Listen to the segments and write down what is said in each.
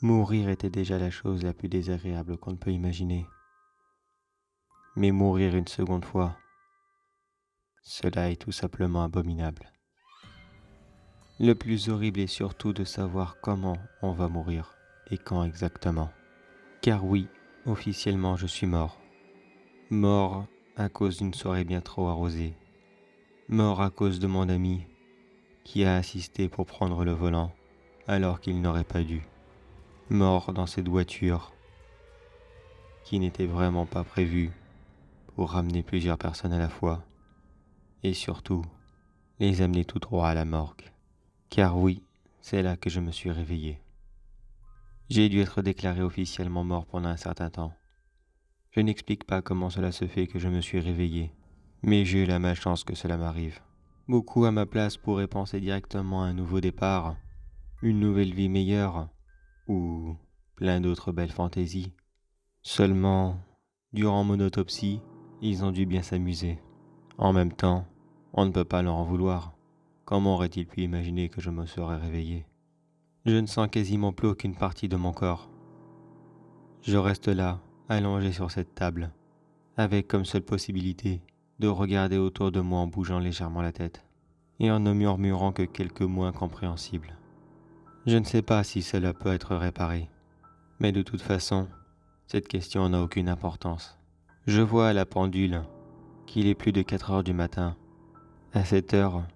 Mourir était déjà la chose la plus désagréable qu'on ne peut imaginer. Mais mourir une seconde fois, cela est tout simplement abominable. Le plus horrible est surtout de savoir comment on va mourir et quand exactement. Car oui, officiellement je suis mort. Mort à cause d'une soirée bien trop arrosée. Mort à cause de mon ami qui a assisté pour prendre le volant alors qu'il n'aurait pas dû. Mort dans cette voiture qui n'était vraiment pas prévue pour ramener plusieurs personnes à la fois et surtout les amener tout droit à la morgue. Car oui, c'est là que je me suis réveillé. J'ai dû être déclaré officiellement mort pendant un certain temps. Je n'explique pas comment cela se fait que je me suis réveillé, mais j'ai eu la malchance que cela m'arrive. Beaucoup à ma place pourraient penser directement à un nouveau départ, une nouvelle vie meilleure, ou plein d'autres belles fantaisies. Seulement, durant mon autopsie, ils ont dû bien s'amuser. En même temps, on ne peut pas leur en vouloir. Comment aurait-il pu imaginer que je me serais réveillé? Je ne sens quasiment plus aucune partie de mon corps. Je reste là, allongé sur cette table, avec comme seule possibilité de regarder autour de moi en bougeant légèrement la tête et en ne murmurant que quelques mots incompréhensibles. Je ne sais pas si cela peut être réparé, mais de toute façon, cette question n'a aucune importance. Je vois à la pendule qu'il est plus de 4 heures du matin. À cette heure,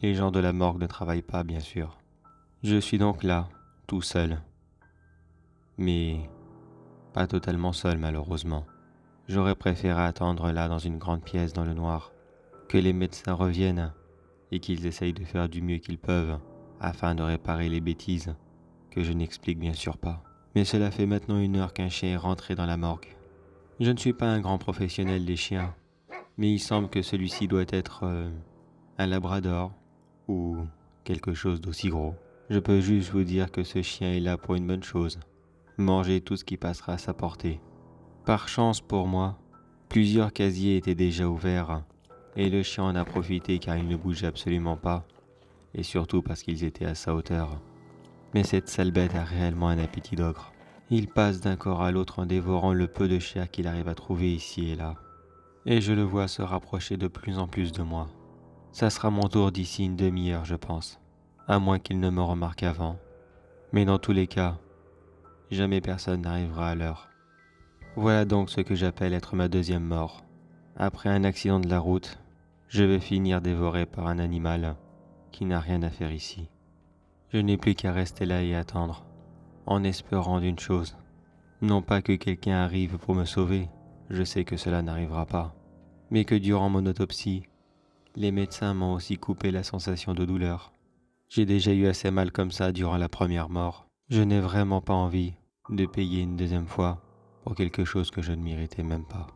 les gens de la morgue ne travaillent pas, bien sûr. Je suis donc là, tout seul. Mais pas totalement seul, malheureusement. J'aurais préféré attendre là dans une grande pièce dans le noir, que les médecins reviennent et qu'ils essayent de faire du mieux qu'ils peuvent afin de réparer les bêtises que je n'explique bien sûr pas. Mais cela fait maintenant 1 heure qu'un chien est rentré dans la morgue. Je ne suis pas un grand professionnel des chiens, mais il semble que celui-ci doit être un labrador ou quelque chose d'aussi gros. Je peux juste vous dire que ce chien est là pour une bonne chose, manger tout ce qui passera à sa portée. Par chance pour moi, plusieurs casiers étaient déjà ouverts et le chien en a profité car il ne bougeait absolument pas et surtout parce qu'ils étaient à sa hauteur. Mais cette sale bête a réellement un appétit d'ogre. Il passe d'un corps à l'autre en dévorant le peu de chair qu'il arrive à trouver ici et là. Et je le vois se rapprocher de plus en plus de moi. Ça sera mon tour d'ici une demi-heure, je pense, à moins qu'il ne me remarque avant. Mais dans tous les cas, jamais personne n'arrivera à l'heure. Voilà donc ce que j'appelle être ma deuxième mort. Après un accident de la route, je vais finir dévoré par un animal qui n'a rien à faire ici. Je n'ai plus qu'à rester là et attendre, en espérant d'une chose. Non pas que quelqu'un arrive pour me sauver, je sais que cela n'arrivera pas, mais que durant mon autopsie, les médecins m'ont aussi coupé la sensation de douleur. J'ai déjà eu assez mal comme ça durant la première mort. Je n'ai vraiment pas envie de payer une deuxième fois pour quelque chose que je ne méritais même pas.